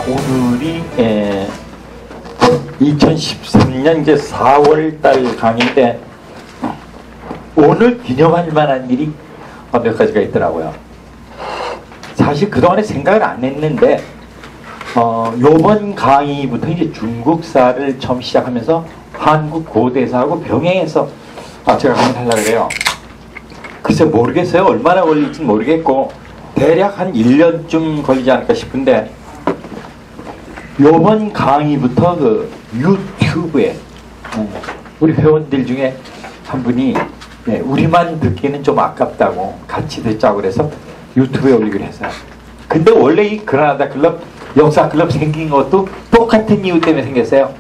오늘이 2013년 이제 4월달 강의인데 오늘 기념할 만한 일이 몇 가지가 있더라고요. 사실 그동안에 생각을 안 했는데 요번 강의부터 이제 중국사를 처음 시작하면서 한국 고대사하고 병행해서 제가 강의를 하려고 그래요. 글쎄 모르겠어요. 얼마나 걸릴지 모르겠고 대략 한 1년쯤 걸리지 않을까 싶은데 요번 강의부터 그 유튜브에 우리 회원들 중에 한 분이 우리만 듣기는 좀 아깝다고 같이 듣자고 그래서 유튜브에 올리기로 했어요. 근데 원래 이 그라나다 클럽, 역사 클럽 생긴 것도 똑같은 이유 때문에 생겼어요.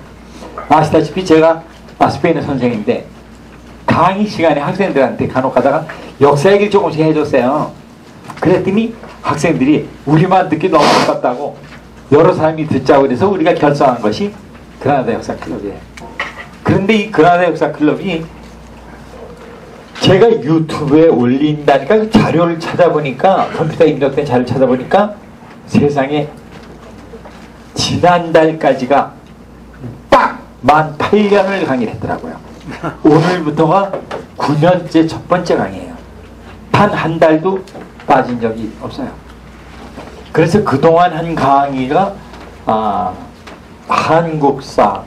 아시다시피 제가 스페인어 선생인데 강의 시간에 학생들한테 간혹 가다가 역사 얘기를 조금씩 해줬어요. 그랬더니 학생들이 우리만 듣기 너무 아깝다고 여러 사람이 듣자고 그래서 우리가 결성한 것이 그라나다 역사 클럽이에요. 그런데 이 그라나다 역사 클럽이 제가 유튜브에 올린다니까 그 자료를 찾아보니까 컴퓨터에 입력된 자료를 찾아보니까 세상에 지난달까지가 딱 만 8년을 강의를 했더라고요. 오늘부터가 9년째 첫 번째 강의예요. 단 한 달도 빠진 적이 없어요. 그래서 그동안 한 강의가 한국사,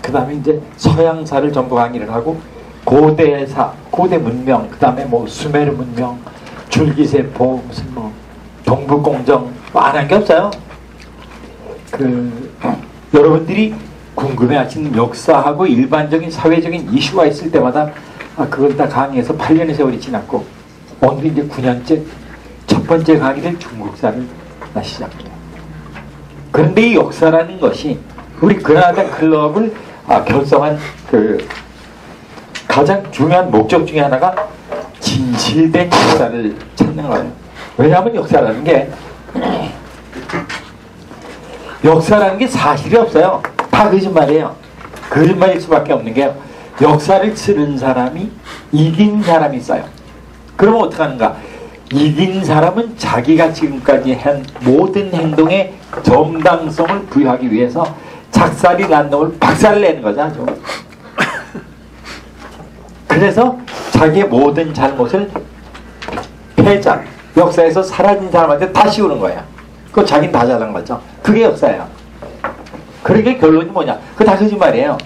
그 다음에 이제 서양사를 전부 강의를 하고 고대사, 고대 문명, 그 다음에 뭐 수메르 문명, 줄기세포, 무슨 뭐 동북공정 안 한 게 없어요. 여러분들이 궁금해하시는 역사하고 일반적인 사회적인 이슈가 있을 때마다 그걸 다 강의해서 8년의 세월이 지났고 오늘 이제 9년째 첫 번째 강의를 중국사를 시작해요. 그런데 이 역사라는 것이 우리 그라나다 클럽을 결성한 가장 중요한 목적 중에 하나가 진실된 역사를 찾는 거예요. 왜냐하면 역사라는 게 사실이 없어요. 다 거짓말이에요. 거짓말일 수밖에 없는 게요. 역사를 쓰는 사람이 이긴 사람이 있어요. 그러면 어떡하는가? 이긴 사람은 자기가 지금까지 한 모든 행동에 정당성을 부여하기 위해서 작살이 난 놈을 박살을 내는 거죠. 그래서 자기의 모든 잘못을 패자, 역사에서 사라진 사람한테 다 씌우는 거야. 그거 자기는 다 잘한 거죠. 그게 역사예요. 그러니까 결론이 뭐냐? 그거 다 거짓말이에요.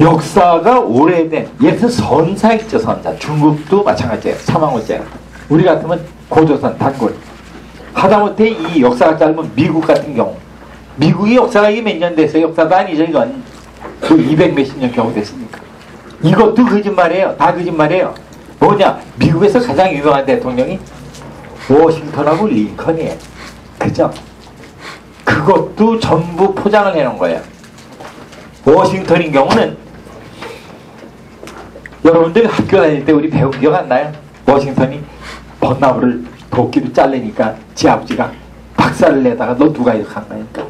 역사가 오래된, 예를 들어 선사 있죠, 선사. 중국도 마찬가지예요. 사망호제. 우리 같으면 고조선, 단골. 하다못해 이 역사가 짧으면 미국 같은 경우. 미국이 역사가 이게 몇 년 됐어요? 역사도 아니죠, 이건. 또 200 몇십 년 경우 됐으니까. 이것도 거짓말이에요. 다 거짓말이에요. 뭐냐? 미국에서 가장 유명한 대통령이 워싱턴하고 링컨이에요. 그죠? 그것도 전부 포장을 해놓은 거예요. 워싱턴인 경우는 여러분들 학교 다닐 때 우리 배운 기억 안 나요? 워싱턴이 벚나무를 도끼로 자르니까 지 아버지가 박살을 내다가 너 누가 이렇게 한 거니까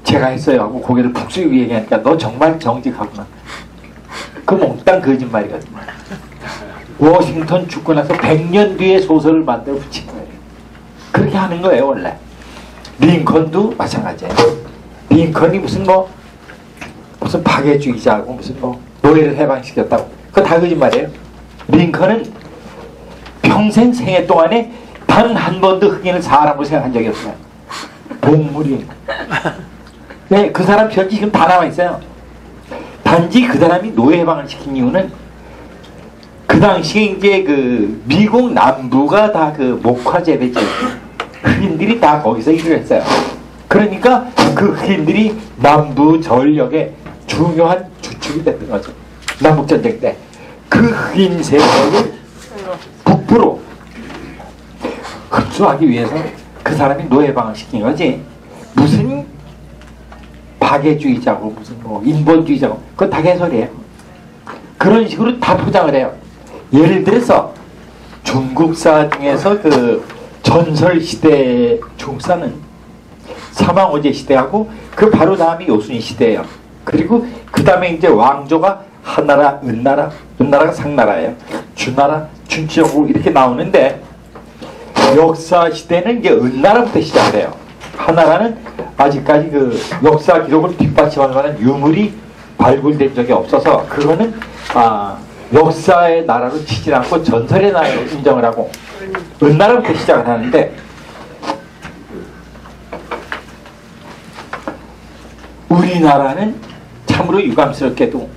제가 했어요 하고 고개를 푹 숙이고 얘기하니까 너 정말 정직하구나. 그 몽땅 거짓말이거든요. 워싱턴 죽고 나서 100년 뒤에 소설을 만들어 붙인 거예요. 그렇게 하는 거예요 원래. 링컨도 마찬가지예요. 링컨이 무슨 파괴주의자고 무슨 노예를 해방시켰다고. 그거 다 거짓말이에요. 링컨은 평생 생애 동안에 단 한 번도 흑인을 사람으로 생각한 적이 없어요. 동물이. 네, 그 사람 편지 지금 다 남아있어요. 단지 그 사람이 노예 해방을 시킨 이유는 그 당시에 이제 미국 남부가 다 목화 재배지. 흑인들이 다 거기서 일을 했어요. 그러니까 그 흑인들이 남부 전력의 중요한 주축이 됐던 거죠. 남북전쟁 때. 그 흑인 세력을 북부로 흡수하기 위해서 그 사람이 노예방을 시킨 거지. 무슨 파괴주의자고 무슨 인본주의자고 그건 다 개소리예요. 그런 식으로 다 포장을 해요. 예를 들어서 중국사 중에서 전설시대 중국사는 사망오제 시대하고 그 바로 다음이 요순이 시대예요. 그리고 그 다음에 이제 왕조가 한나라, 은나라, 은나라가 상나라예요. 주나라, 춘추전국 이렇게 나오는데 역사 시대는 이제 은나라부터 시작을 해요. 한나라는 아직까지 그 역사 기록을 뒷받침할 만한 유물이 발굴된 적이 없어서 그거는 역사의 나라로 치지 않고 전설의 나라로 인정을 하고 은나라부터 시작을 하는데, 우리나라는 참으로 유감스럽게도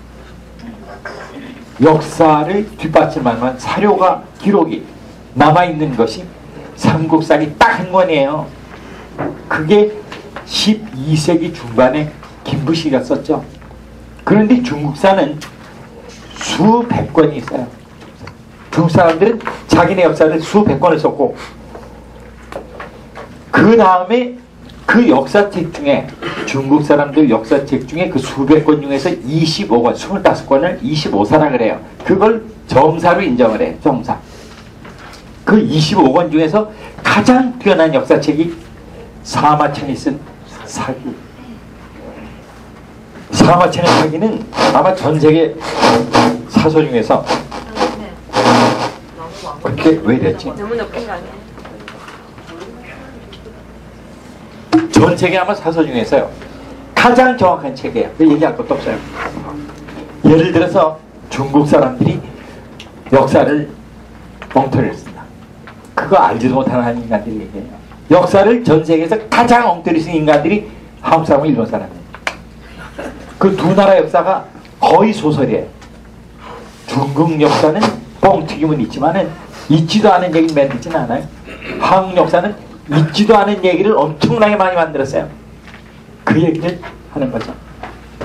역사를 뒷받침할 만한 사료가 기록이 남아있는 것이 삼국사기 딱 한 권이에요. 그게 12세기 중반에 김부시가 썼죠. 그런데 중국사는 수백 권이 있어요. 중국 사람들은 자기네 역사를 수백 권을 썼고, 그 다음에 그 역사책 중에, 중국 사람들 역사책 중에 그 수백 권 중에서 25권, 25권을 25사라 그래요. 그걸 정사로 인정을 해요. 정사. 그 25권 중에서 가장 뛰어난 역사책이 사마천이 쓴 사기. 사마천의 사기는 아마 전 세계 사서 중에서 그렇게 왜 이랬지? 너무 높은 거 아니에요? 전 세계 아마 사서 중에서요 가장 정확한 책이에요. 얘기할 것도 없어요. 예를 들어서 중국 사람들이 역사를 엉터리를 쓴다. 그거 알지도 못하는 인간들이 얘기해요. 역사를 전 세계에서 가장 엉터리 쓴 인간들이 한국 사람과 일본 사람이에요. 그 두 나라 역사가 거의 소설이에요. 중국 역사는 뻥튀김은 있지만은 있지도 않은 얘기를 만들지는 않아요. 한국 역사는 있지도 않은 얘기를 엄청나게 많이 만들었어요. 그 얘기를 하는 거죠.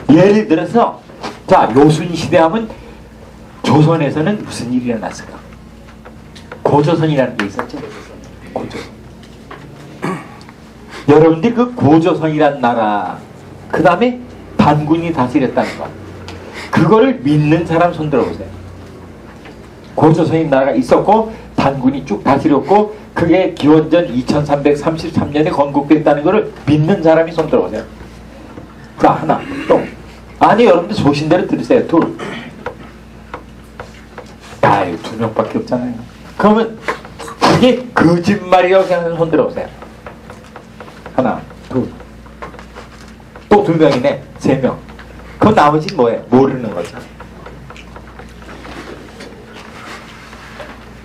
예를 들어서 자, 요순시대 하면 조선에서는 무슨 일이 일어났을까? 고조선이라는 게 있었죠. 고조선. 여러분들 그 고조선이라는 나라, 그 다음에 단군이 다스렸다는 거, 그거를 믿는 사람 손 들어보세요. 고조선인 나라가 있었고 단군이 쭉 다스렸고 그게 기원전 2333년에 건국됐다는 것을 믿는 사람이 손 들어보세요. 자, 하나. 또 아니, 여러분들 소신대로 들으세요. 둘. 아유, 2명밖에 없잖아요. 그러면 그게 거짓말이라고 생각하는 손 들어보세요. 하나, 둘. 또 2명이네. 3명. 그럼 나머지 뭐예요? 모르는 거죠.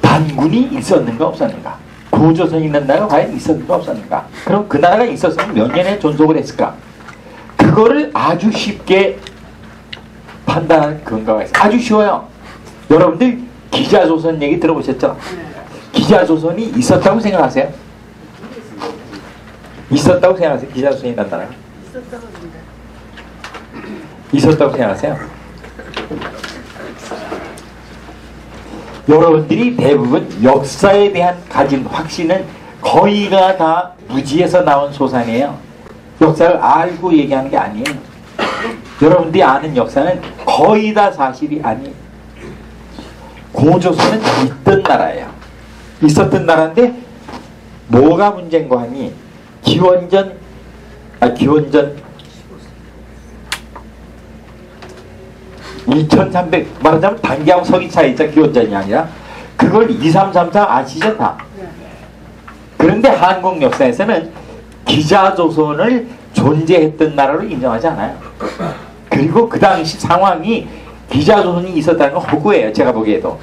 단군이 있었는가 없었는가? 고조선 있는 나라가 과연 있었는가 없었는가? 그럼 그 나라가 있었으면 몇 년에 존속을 했을까? 그거를 아주 쉽게 판단하는 근거가 있어요. 아주 쉬워요. 여러분들 기자조선 얘기 들어보셨죠? 기자조선이 있었다고 생각하세요? 있었다고 생각하세요? 기자조선이라는 나라가? 있었다고 생각하세요? 여러분들이 대부분 역사에 대한 가진 확신은 거의가 다 무지에서 나온 소산이에요. 역사를 알고 얘기하는 게 아니에요. 여러분들이 아는 역사는 거의 다 사실이 아니에요. 고조선은 있던 나라예요. 있었던 나라인데 뭐가 문제인가 하니 기원전 2300 말하자면 단기하고 서기 차이 있잖아. 기원전이 아니라 그걸 2334 아시죠 다? 그런데 한국 역사에서는 기자조선을 존재했던 나라로 인정하지 않아요. 그리고 그 당시 상황이 기자조선이 있었다는 건 허구예요. 제가 보기에도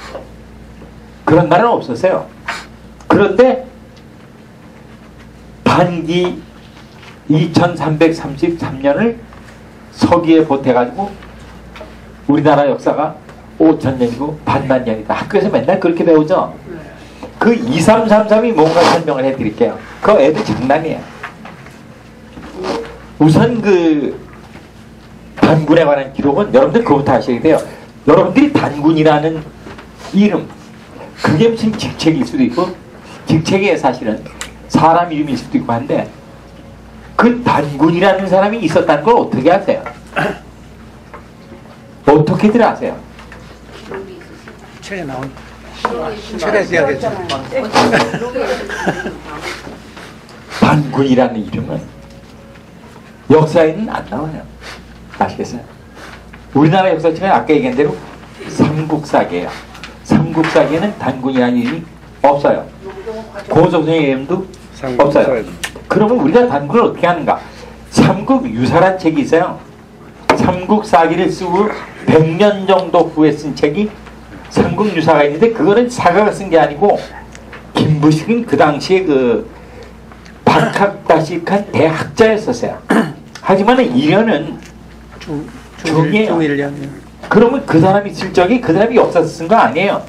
그런 나라는 없었어요. 그런데 단기 2333년을 서기에 보태가지고 우리나라 역사가 5000년이고 반만 년이다. 학교에서 맨날 그렇게 배우죠. 그 2333이 뭔가 설명을 해드릴게요. 그거 애들 장난이에요. 우선 그 단군에 관한 기록은 여러분들 그거부터 하셔야 돼요. 여러분들이 단군이라는 이름, 그게 무슨 직책일 수도 있고 직책에 사실은 사람 이름일 수도 있고 한데 그 단군이라는 사람이 있었다는 걸 어떻게 아세요? 어떻게들 아세요? 책에 나온 책에서 이야기했죠. 단군이라는 이름은 역사에는 안 나와요. 아시겠어요? 우리나라 역사책은 아까 얘기한 대로 삼국사기예요. 삼국사기에는 단군이라는 이름이 없어요. 고조선생님도 삼국 없어요. 써야 돼. 그러면 우리가 단군을 어떻게 하는가? 삼국유사란 책이 있어요. 삼국사기를 쓰고 100년 정도 후에 쓴 책이 삼국유사가 있는데, 그거는 사가가 쓴 게 아니고 김부식은 그 당시에 그 박학다식한 대학자였었어요. 하지만 이련은 중이에요. 중일련이요. 그러면 그 사람이 쓸 적에 그 사람이 역사 쓴 거 아니에요.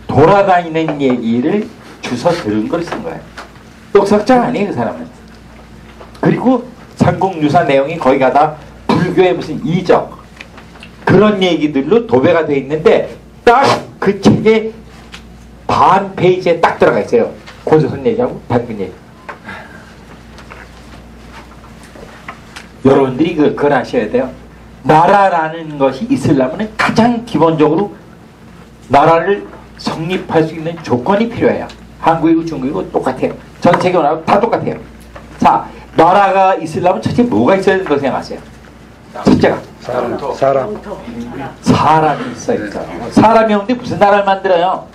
돌아다니는 얘기를 주워 들은 걸 쓴 거예요. 역사자 아니에요, 그 사람은. 그리고 삼국유사 내용이 거의 가다 불교의 무슨 이적 그런 얘기들로 도배가 돼 있는데, 딱 그 책의 반 페이지에 딱 들어가 있어요. 고조선 얘기하고 단군 얘기. 여러분들이 그걸 아셔야 돼요. 나라라는 것이 있으려면 가장 기본적으로 나라를 성립할 수 있는 조건이 필요해요. 한국이고 중국이고 똑같아요. 전 세계 나라고 다 똑같아요. 자, 나라가 있으려면 첫째 뭐가 있어야 된다고 생각하세요? 첫째가 사람. 사람이 있어야 돼요. 사람이 없는데 무슨 나라를 만들어요?